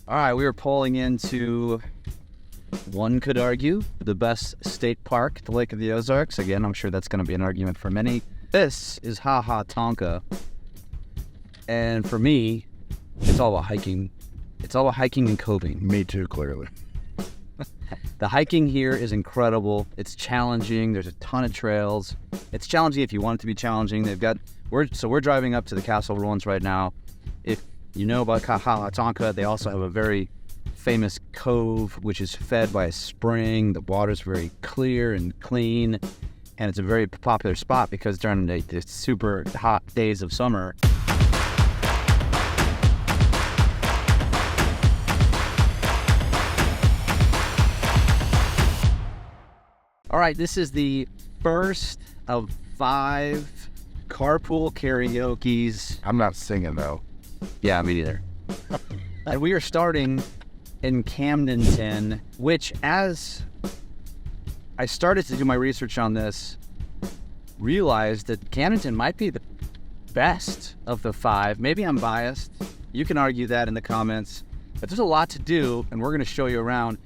All right, we were pulling into, one could argue, the best state park, the Lake of the Ozarks. Again, I'm sure that's going to be an argument for many. This is Tonka. And for me, it's all about hiking. It's all about hiking and coving. Me too, clearly. The hiking here is incredible. It's challenging. There's a ton of trails. It's challenging if you want it to be challenging. We're driving up to the Castle Ruins right now. If you know about Tonka, they also have a very famous cove, which is fed by a spring. The water's very clear and clean, and it's a very popular spot because during the super hot days of summer, all right, this is the first of 5 Carpool karaoke's. I'm not singing, though. Yeah, me neither. And we are starting in Camdenton, which, as I started to do my research on this, realized that Camdenton might be the best of the 5. Maybe I'm biased. You can argue that in the comments. But there's a lot to do, and we're going to show you around.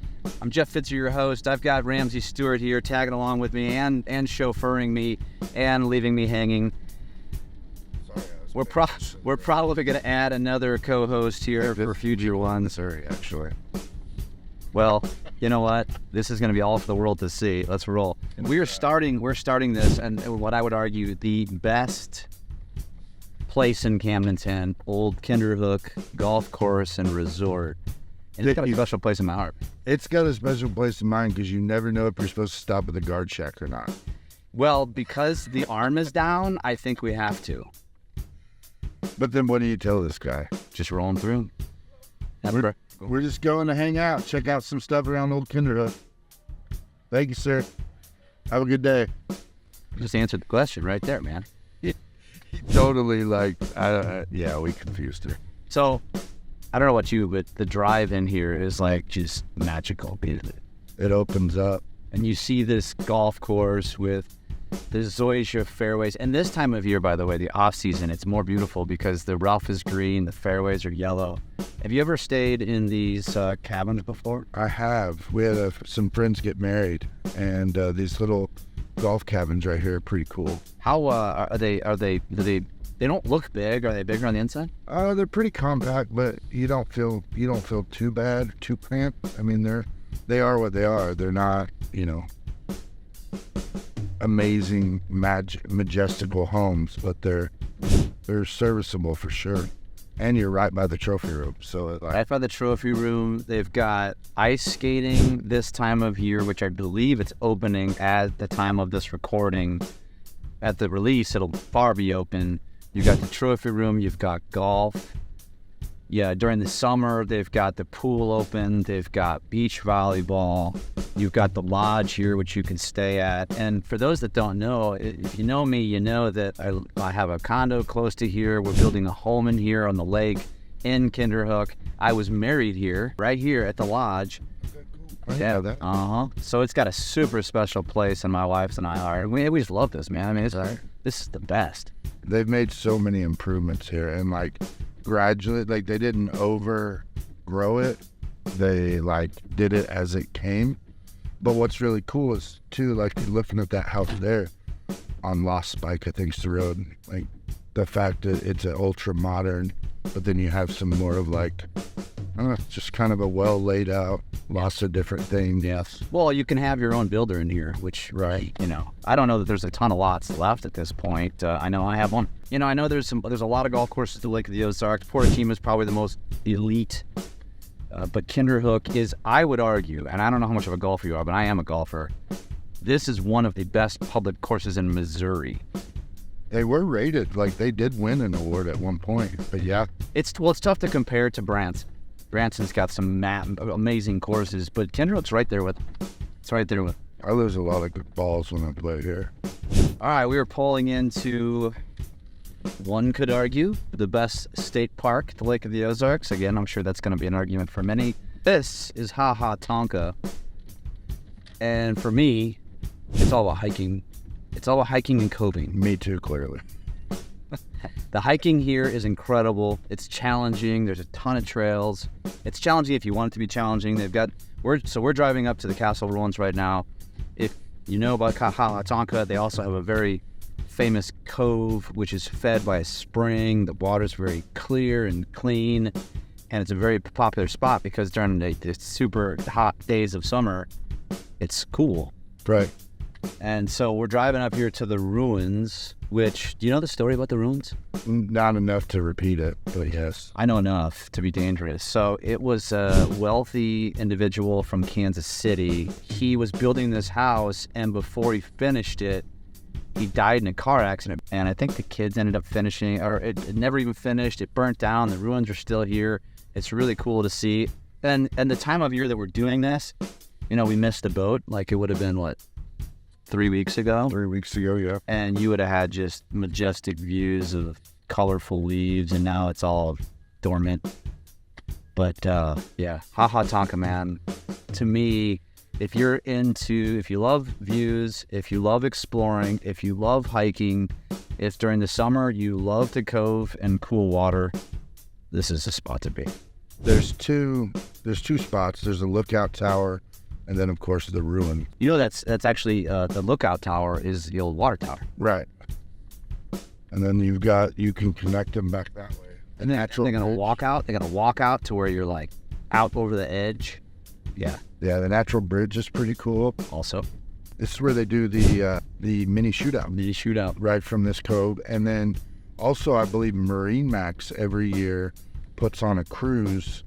I'm Jeff Fitzer, your host. I've got Ramsey Stewart here tagging along with me and chauffeuring me and leaving me hanging. We're probably going to add another co-host here for future ones. Sorry, actually. Well, you know what? This is going to be all for the world to see. Let's roll. We're starting this, and what I would argue the best place in Camdenton, Old Kinderhook Golf Course and Resort. And it's got a special place in my heart. It's got a special place in mine because you never know if you're supposed to stop at the guard shack or not. Well, because the arm is down, I think we have to. But then what do you tell this guy? Just rolling through. We're just going to hang out, check out some stuff around Old Kinderhook. Thank you, sir. Have a good day. Just answered the question right there, man. He totally, we confused her. So, I don't know about you, but the drive in here is just magical. It opens up. And you see this golf course with the zoysia fairways. And this time of year, by the way, the off season, it's more beautiful because the rough is green, the fairways are yellow. Have you ever stayed in these cabins before? I have. We had some friends get married, and these little golf cabins right here are pretty cool. How are they? They don't look big. Are they bigger on the inside? They're pretty compact, but you don't feel too bad, too cramped. I mean, they are what they are. They're not, amazing, majestical homes, but they're serviceable for sure. And you're right by the trophy room. So right by the trophy room, they've got ice skating this time of year, which I believe it's opening at the time of this recording. At the release, it'll far be open. You've got the trophy room, you've got golf. Yeah, during the summer, they've got the pool open, they've got beach volleyball. You've got the lodge here, which you can stay at. And for those that don't know, if you know me, you know that I have a condo close to here. We're building a home in here on the lake in Kinderhook. I was married here, right here at the lodge. Yeah, that. So it's got a super special place, and my wife and I are. We just love this, man. I mean, this is the best. They've made so many improvements here, and gradually, they didn't overgrow it. They did it as it came. But what's really cool is too, you're looking at that house there on Lost Spike, I think it's the road. The fact that it's an ultra modern, but then you have some more of just kind of a well laid out, lots of different things. Yes. Well, you can have your own builder in here, which, right. I don't know that there's a ton of lots left at this point. I know I have one. I know there's a lot of golf courses at the Lake of the Ozarks. Portachima is probably the most elite. But Kinderhook is, I would argue, and I don't know how much of a golfer you are, but I am a golfer. This is one of the best public courses in Missouri. They were rated, they did win an award at one point, but yeah. It's tough to compare to Branson. Branson's got some amazing courses, but Kinderhook's right there with. It's right there with. I lose a lot of good balls when I play here. All right, we are pulling into, one could argue, the best state park, the Lake of the Ozarks. Again, I'm sure that's going to be an argument for many. This is Tonka. And for me, it's all about hiking. It's all about hiking and coving. Me too, clearly. The hiking here is incredible. It's challenging. There's a ton of trails. It's challenging if you want it to be challenging. We're driving up to the castle ruins right now. If you know about Hahatonka, they also have a very famous cove, which is fed by a spring. The water's very clear and clean, and it's a very popular spot because during the super hot days of summer, it's cool. Right. And so we're driving up here to the ruins, which, do you know the story about the ruins? Not enough to repeat it, but yes. I know enough to be dangerous. So it was a wealthy individual from Kansas City. He was building this house, and before he finished it, he died in a car accident. And I think the kids ended up finishing, or it never even finished. It burnt down. The ruins are still here. It's really cool to see. And the time of year that we're doing this, we missed the boat. Like, it would have been, 3 weeks ago? 3 weeks ago, yeah. And you would have had just majestic views of colorful leaves, and now it's all dormant. But yeah, Hahatonka, man. To me, if you love views, if you love exploring, if you love hiking, if during the summer you love the Cove and cool water, this is the spot to be. There's two spots. There's a lookout tower, and then, of course, the ruin. That's actually the lookout tower is the old water tower. Right. And then you can connect them back that way. And they're gonna walk out. They're gonna walk out to where you're out over the edge. Yeah. Yeah, the natural bridge is pretty cool. Also, this is where they do the mini shootout. Right from this cove, and then also I believe Marine Max every year puts on a cruise.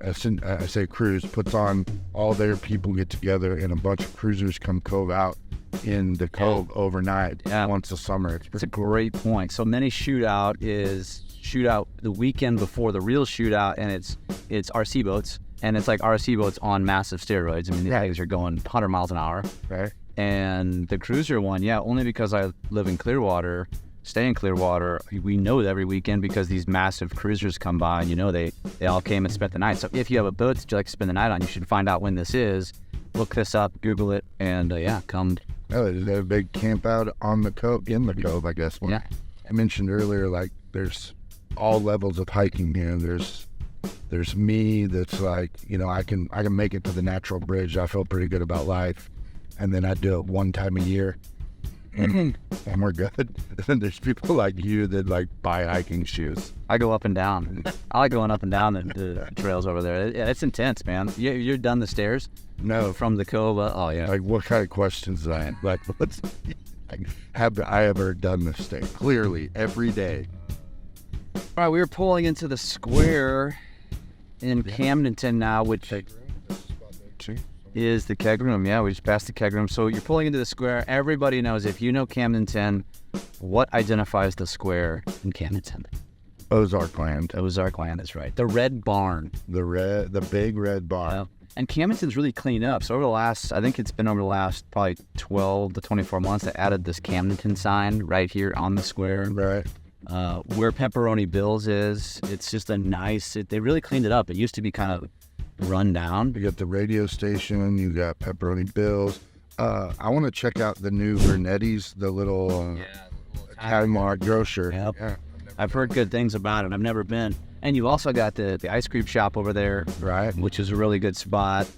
I say cruise, puts on, all their people get together and a bunch of cruisers come cove out in the Cove overnight once a summer. It's a great point. So mini shootout is the weekend before the real shootout, and it's RC boats, and it's like RC boats on massive steroids. I mean, the things are going 100 miles an hour. Right. And the cruiser one, only because I live in Clearwater, stay in Clearwater, we know that every weekend because these massive cruisers come by, and they all came and spent the night. So if you have a boat that you like to spend the night on, you should find out when this is. Look this up, Google it, and come. Oh, there's a big camp out in the Cove, I guess. Yeah. I mentioned earlier, there's all levels of hiking here. There's me that's I can make it to the natural bridge. I feel pretty good about life. And then I do it one time a year. And we're good. And then there's people like you that buy hiking shoes. I go up and down. I like going up and down the trails over there. It's intense, man. You're done the stairs? No. From the Cove? Oh, yeah. What kind of questions is that? Have I ever done this thing? Clearly, every day. All right, we're pulling into the square in Camdenton now, which is the keg room. Yeah, we just passed the keg room. So you're pulling into the square. Everybody knows, if you know Camdenton, what identifies the square in Camdenton? Ozark land. Ozark land is right. The red barn. The big red barn. Yeah. And Camdenton's really cleaned up. So over the last probably 12 to 24 months, they added this Camdenton sign right here on the square. Right. Where Pepperoni Bill's is, it's just they really cleaned it up. It used to be kind of run down. You got the radio station, you got Pepperoni Bill's. I want to check out the new Vernetti's, the little Italian grocer. Yep. Yeah. I've heard good things about it. I've never been. And you also got the ice cream shop over there, right? Which is a really good spot.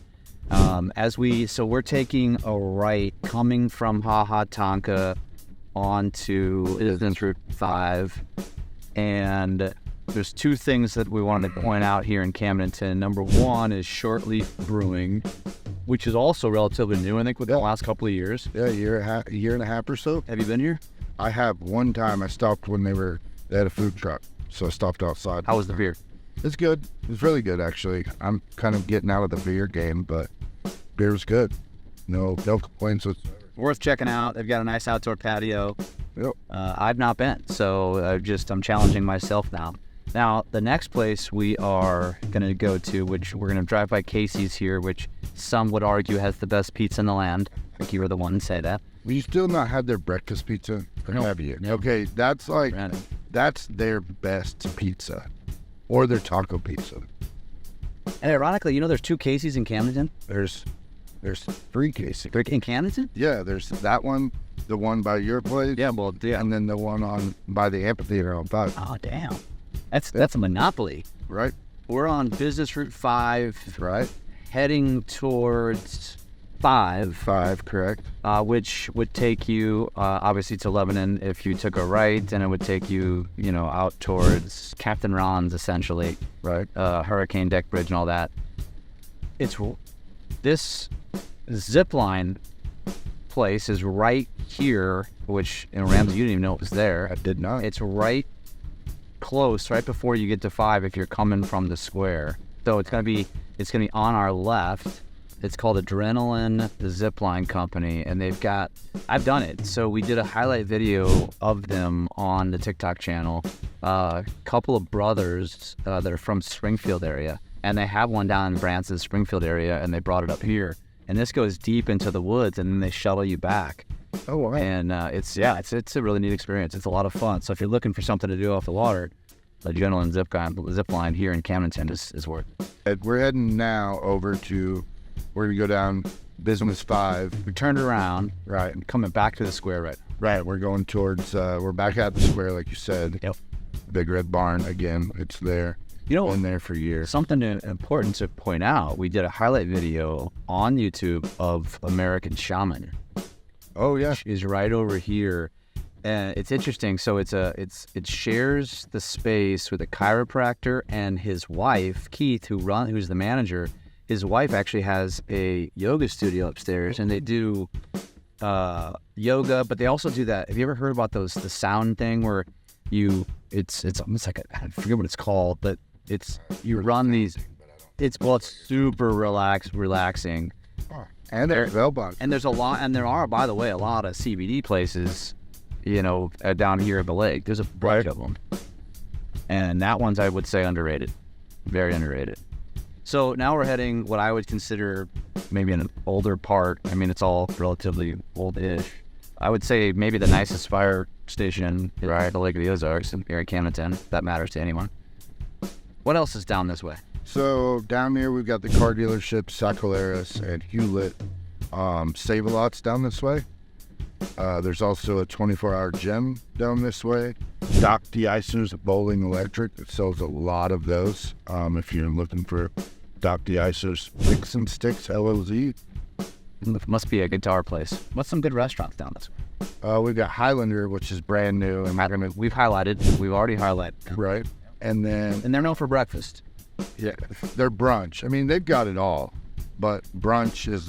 We're taking a right coming from Hahatonka onto Route 5, and there's two things that we wanted to point out here in Camdenton. Number one is Shortleaf Brewing, which is also relatively new, I think, within the last couple of years. Yeah, a year and a half or so. Have you been here? I have. One time I stopped when they had a food truck, so I stopped outside. How was the beer? It's good. It's really good, actually. I'm kind of getting out of the beer game, but beer was good. No complaints whatsoever. Worth checking out. They've got a nice outdoor patio. Yep. I've not been, so I'm challenging myself now. Now, the next place we are going to go to, which we're going to drive by Casey's here, which some would argue has the best pizza in the land. I think you were the one to say that. Well, you still not had their breakfast pizza? No. Have you? No. Okay, that's their best pizza, or their taco pizza. And ironically, there's two Casey's in Camdenton. There's There's 3 casings. In Camdenton? Yeah, there's that one, the one by your place. Yeah, well, yeah. And then the one on by the amphitheater on 5. Oh, damn. That's a monopoly. Right? We're on Business Route 5, Right? heading towards 5. 5, correct. Which would take you, obviously, to Lebanon. If you took a right, and it would take you, out towards Captain Ron's, essentially. Right. Hurricane Deck Bridge and all that. This zip line place is right here, which in Ramsey, you didn't even know it was there. I did not. It's right close, right before you get to 5 if you're coming from the square. So it's gonna be on our left. It's called Adrenaline Zipline Company, and I've done it. So we did a highlight video of them on the TikTok channel. A couple of brothers that are from Springfield area, and they have one down in Branson, Springfield area, and they brought it up here. And this goes deep into the woods, and then they shuttle you back. Oh, wow. And it's a really neat experience. It's a lot of fun. So if you're looking for something to do off the water, the Adrenaline zip line here in Camdenton is worth it. We're heading now over to, we're going to go down Business 5. We turned around, Right. coming back to the square, right? Right. We're going towards, we're back at the square, like you said. Yep. Big Red Barn, again, it's there. Been there for years. Something important to point out, we did a highlight video on YouTube of American Shaman. Oh, yeah. Which is right over here. And it's interesting. So it shares the space with a chiropractor and his wife, Keith, who's the manager. His wife actually has a yoga studio upstairs, and they do yoga, but they also do that. Have you ever heard about the sound thing where it's almost like I forget what it's called, but you run these. It's super relaxing. Oh, and there's Velbot. And there are, by the way, a lot of CBD places, down here at the lake. There's a bunch of them. And that one's, I would say, underrated. Very underrated. So now we're heading what I would consider maybe an older part. I mean, it's all relatively old-ish. I would say maybe the nicest fire station at the Lake of the Ozarks here in Camdenton, if that matters to anyone. What else is down this way? So down here we've got the car dealerships, Sacolaris and Hewlett, Save-A-Lots down this way. There's also a 24-hour gym down this way. Doc De-Icers, Bowling Electric. It sells a lot of those. If you're looking for Doc De-Icers, Picks and Sticks, LLZ. It must be a guitar place. What's some good restaurants down this way? We've got Highlander, which is brand new. We've already highlighted. Right. And they're known for breakfast. Yeah, they're brunch. I mean, they've got it all, but brunch is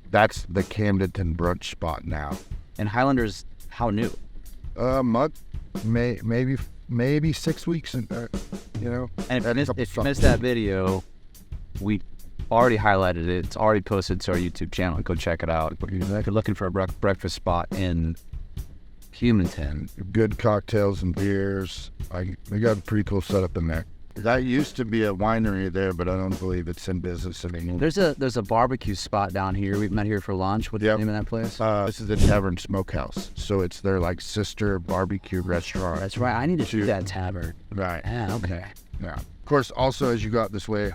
that's the Camdenton brunch spot now. And Highlander's how new? Month, maybe 6 weeks, and And if you missed that video, we already highlighted it. It's already posted to our YouTube channel. Go check it out. If you're looking for a breakfast spot in Camdenton, good cocktails and beers. They got a pretty cool setup in there. That used to be a winery there, but I don't believe it's in business anymore. There's a barbecue spot down here. We've met here for lunch. What's the name of that place? This is the Tavern Smokehouse. So it's their sister barbecue restaurant. That's right. I need to see that tavern. Right. Yeah. Okay. Yeah. Of course, also as you go out this way,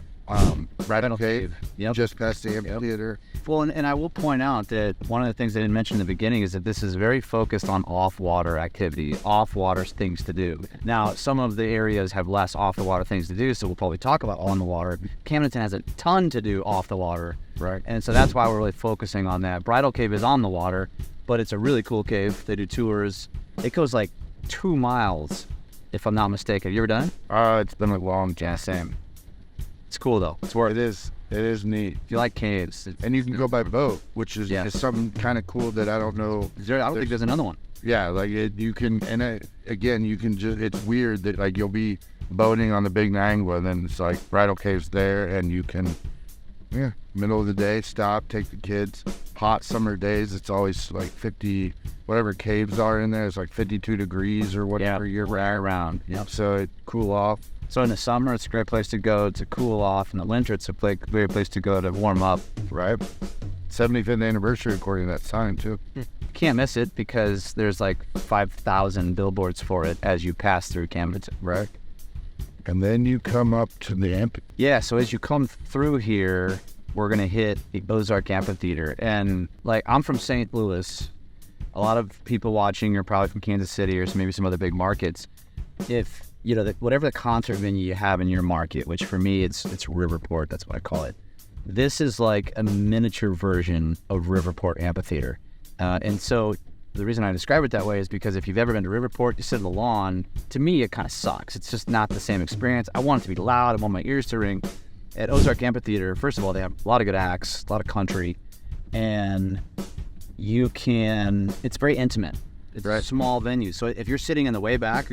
Bridal Cave. Yep. Just past the amphitheater. Well, and I will point out that one of the things I didn't mention in the beginning is that this is very focused on off-water activity, off-water things to do. Now, some of the areas have less off-the-water things to do, so we'll probably talk about on the water. Camdenton has a ton to do off the water, right? And so that's why we're really focusing on that. Bridal Cave is on the water, but it's a really cool cave. They do tours. It goes 2 miles, if I'm not mistaken. Have you ever done it? It's been a long time. Yeah, same. It's cool though. It's worth it. It is neat. If you like caves. And you can go by boat, which is something kind of cool that I don't know. I don't think there's another one. Yeah, you can, and again, you can just, it's weird that you'll be boating on the Big Nangua, and then it's Bridal Cave's there, and you can, middle of the day, stop, take the kids. Hot summer days, it's always 50, whatever caves are in there, it's 52 degrees or whatever year round. Yep. So it cool off. So in the summer, it's a great place to go to cool off. In the winter, it's a great place to go to warm up. Right. 75th anniversary according to that sign, too. You can't miss it because there's 5,000 billboards for it as you pass through Camdenton. Right. And then you come up to the Yeah, so as you come through here, we're going to hit the Ozark Amphitheater. And like, I'm from St. Louis. A lot of people watching are probably from Kansas City or maybe some other big markets. If, you know, whatever the concert venue you have in your market, which for me, it's Riverport, that's what I call it. This is like a miniature version of Riverport Amphitheater. And so the reason I describe it that way is because if you've ever been to Riverport, you sit on the lawn, to me, it kind of sucks. It's just not the same experience. I want it to be loud. I want my ears to ring. At Ozark Amphitheater, first of all, they have a lot of good acts, a lot of country, and it's very intimate. It's a small venue. So if you're sitting in the way back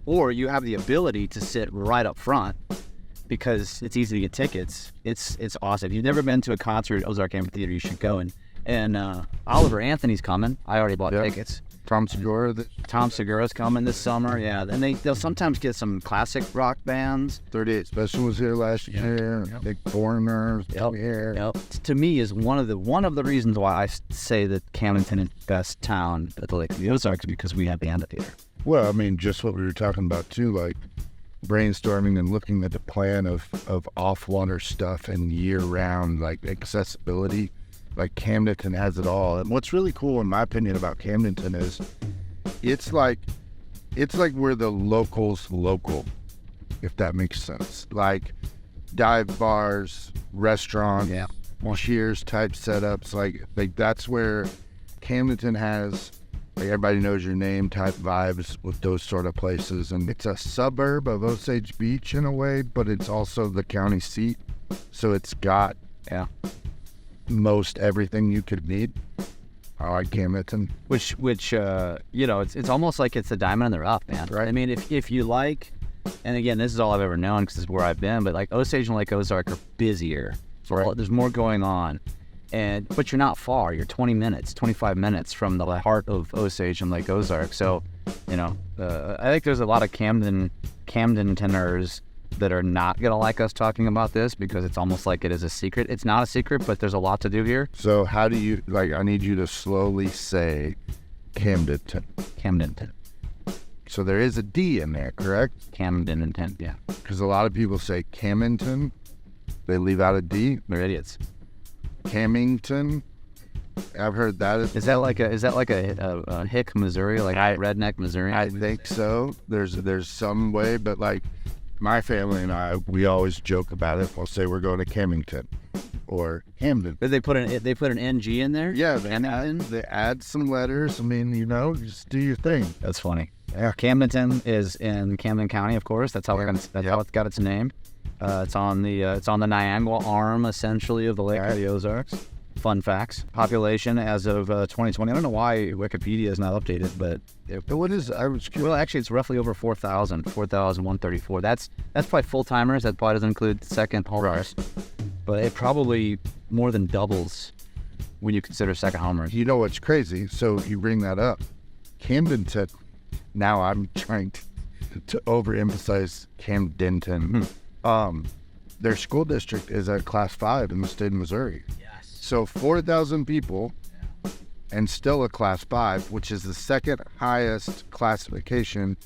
or you have the ability to sit right up front because it's easy to get tickets, it's awesome. If you've never been to a concert at Ozark Amphitheater, you should go. And Oliver Anthony's coming. I already bought tickets. Tom Segura's coming this summer. Yeah, and they'll sometimes get some classic rock bands. 38 Special was here last year. Big Foreigners here. Yep. To me, is one of the reasons why I say that Camdenton is the best town at the Lake of the Ozarks, because we have the amphitheater. Well, I mean, just what we were talking about too, like brainstorming and looking at the plan of off-water stuff and year-round like accessibility. Like Camdenton has it all. And what's really cool in my opinion about Camdenton is it's like we're the locals local, if that makes sense. Like dive bars, restaurants, Cheers type setups, like that's where Camdenton has like everybody knows your name type vibes with those sort of places. And it's a suburb of Osage Beach in a way, but it's also the county seat. So it's got most everything you could need. I like Camdenton. Which you know, it's almost like it's a diamond in the rough, man. Right. I mean, if you like, and again, this is all I've ever known because this is where I've been, but like Osage and Lake Ozark are busier. So there's more going on. But you're not far. You're 20 minutes, 25 minutes from the heart of Osage and Lake Ozark. So, you know, I think there's a lot of Camdentoners that are not going to like us talking about this because it's almost like it is a secret. It's not a secret, but there's a lot to do here. So how do you, like, I need you to slowly say Camdenton. Camdenton. So there is a D in there, correct? Camdenton, yeah. Because a lot of people say Camdenton, they leave out a D. They're idiots. Camington, I've heard that. Is that like a hick Missouri, like redneck Missouri? I think so. There's some way, but like my family and I, we always joke about it. We'll say we're going to Camington or Camden. Did they put an NG in there? Yeah, they add some letters. I mean, you know, just do your thing. That's funny. Yeah. Camdenton is in Camden County, of course. That's how how it got its name. It's on the Niagara arm, essentially, of the Lake of the Ozarks. Fun facts. Population as of 2020. I don't know why Wikipedia is not updated, but what is? I was curious. Well, actually, it's roughly over 4,134. That's probably full timers. That probably doesn't include second homers. But it probably more than doubles when you consider second homers. You know what's crazy? So you bring that up. Camdenton. Now I'm trying to overemphasize Camdenton. Their school district is at class 5 in the state of Missouri. Yes. So 4,000 people and still a class 5, which is the second highest classification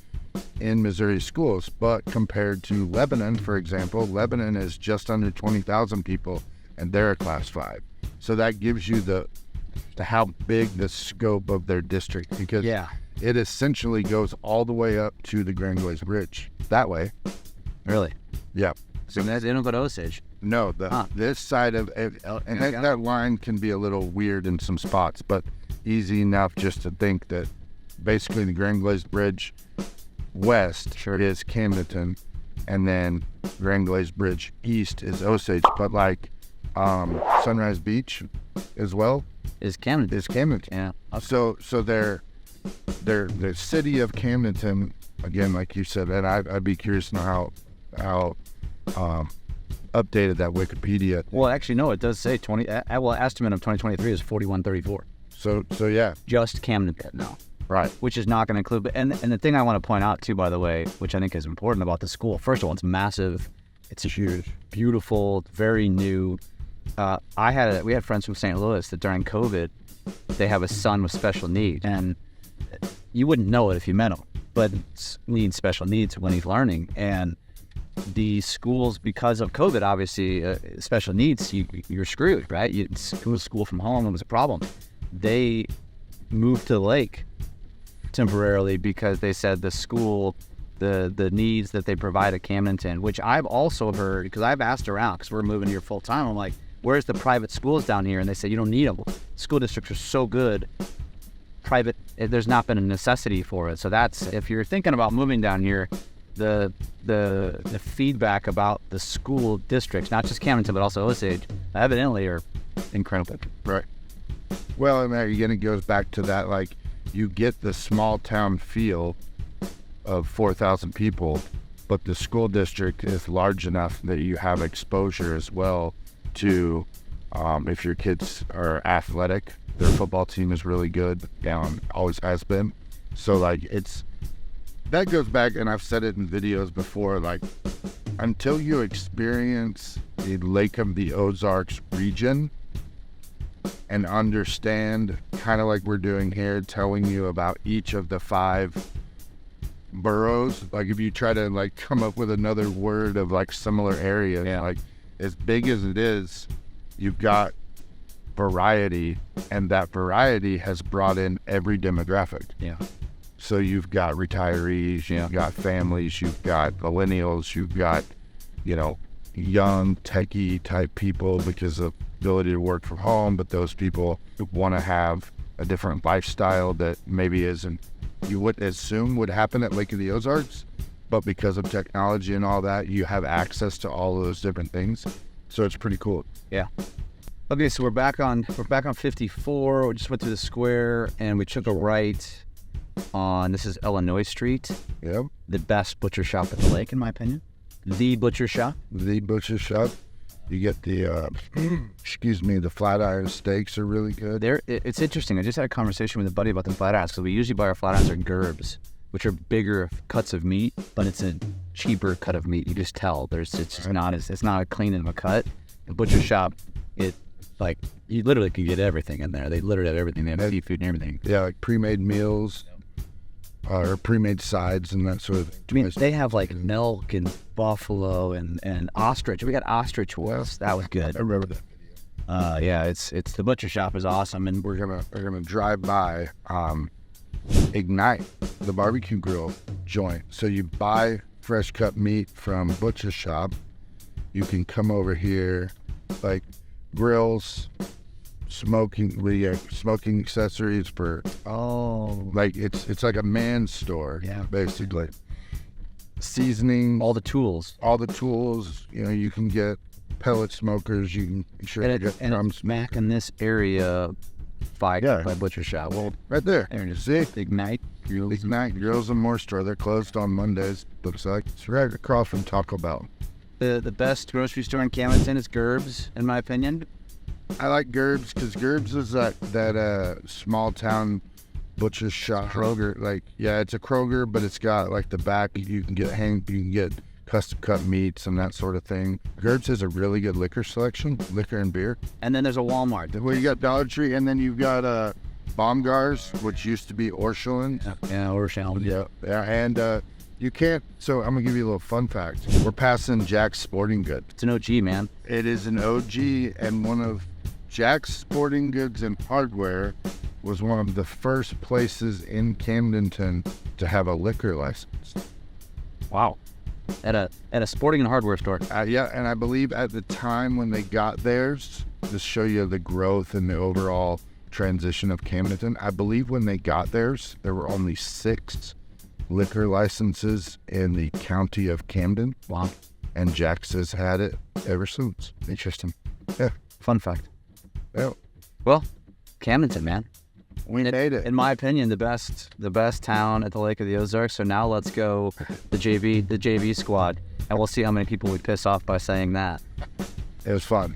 in Missouri schools. But compared to Lebanon, for example, Lebanon is just under 20,000 people and they're a class 5. So that gives you the how big the scope of their district, because it essentially goes all the way up to the Grand Glazed Bridge that way. Really? Yeah. So they don't go to Osage? No, this side of that line can be a little weird in some spots, but easy enough just to think that basically the Grand Glazed Bridge west is Camdenton, and then Grand Glazed Bridge east is Osage. But like Sunrise Beach as well is Camdenton. Yeah. So they're the city of Camdenton, again, like you said, and I'd be curious to know how updated that Wikipedia. Well, actually, no, it does say estimate of 2023 is 4,134. So yeah, just Camdenton now, right? Which is not going to include. And the thing I want to point out too, by the way, which I think is important about the school. First of all, it's massive. It's huge, beautiful, very new. We had friends from St. Louis that during COVID, they have a son with special needs, and you wouldn't know it if you met him, but needs special needs when he's learning. And the schools, because of COVID, obviously, special needs, you're screwed, right? School from home was a problem. They moved to the lake temporarily because they said the school, the needs that they provide at Camdenton, which I've also heard, because I've asked around, because we're moving here full time. I'm like, where's the private schools down here? And they say, you don't need them. School districts are so good. Private, there's not been a necessity for it. So that's, if you're thinking about moving down here, the feedback about the school districts, not just Camdenton, but also Osage, evidently are incredible. Right. Well, and again, it goes back to that, like, you get the small town feel of 4,000 people, but the school district is large enough that you have exposure as well to, if your kids are athletic, their football team is really good, always has been. So like, that goes back, and I've said it in videos before, like, until you experience the Lake of the Ozarks region and understand, kind of like we're doing here, telling you about each of the 5 boroughs, like if you try to like come up with another word of like similar areas, like as big as it is, you've got variety, and that variety has brought in every demographic. So you've got retirees, you've got families, you've got millennials, you've got, young techie type people because of ability to work from home, but those people want to have a different lifestyle that maybe isn't, you would assume would happen at Lake of the Ozarks, but because of technology and all that, you have access to all of those different things. So it's pretty cool. Yeah. Okay, so we're back on 54. We just went through the square and we took a right on, this is Illinois Street. Yep. The best butcher shop at the lake, in my opinion. The butcher shop. The butcher shop. You get the, the flat iron steaks are really good. It's interesting. I just had a conversation with a buddy about the flat irons, because we usually buy our flat irons at Gerbs, which are bigger cuts of meat, but it's a cheaper cut of meat. You just tell. It's just not it's not a clean of a cut. The butcher shop, you literally can get everything in there. They literally have everything. They have seafood and everything. Yeah, like pre-made meals. Or pre-made sides and that sort of thing. I mean, they have like milk and buffalo and ostrich. We got ostrich once. That was good. I remember that video. Yeah, it's the butcher shop is awesome, and we're gonna drive by Ignite, the barbecue grill joint. So you buy fresh cut meat from butcher shop. You can come over here, like grills, smoking accessories for like it's like a man's store, basically. Seasoning, all the tools, you can get pellet smokers, you can get from smack in this area by butcher shop. Well, right there, see, Ignite Grills and More store. They're closed on Mondays, looks like. It's right across from Taco Bell. The best grocery store in Camdenton is Gerbs, in my opinion. I like Gerbs because Gerbs is that small town butcher shop. Kroger. It's a Kroger, but it's got like the back. You can get custom cut meats and that sort of thing. Gerbs has a really good liquor selection, liquor and beer. And then there's a Walmart. Well, you got Dollar Tree, and then you've got Baumgart's, which used to be Orscheln. Yeah, Orscheln. Yeah, and you can't. So I'm gonna give you a little fun fact. We're passing Jack's Sporting Goods. It's an OG, man. It is an OG, and one of Jack's Sporting Goods and Hardware was one of the first places in Camdenton to have a liquor license. Wow. At a sporting and hardware store. Yeah, and I believe at the time when they got theirs, to show you the growth and the overall transition of Camdenton, I believe when they got theirs, there were only 6 liquor licenses in the county of Camden. Wow. And Jack's has had it ever since. Interesting. Yeah. Fun fact. Yeah. Well, Camdenton, man. We made it. In my opinion, the best town at the Lake of the Ozarks. So now let's go the JV squad, and we'll see how many people we piss off by saying that. It was fun.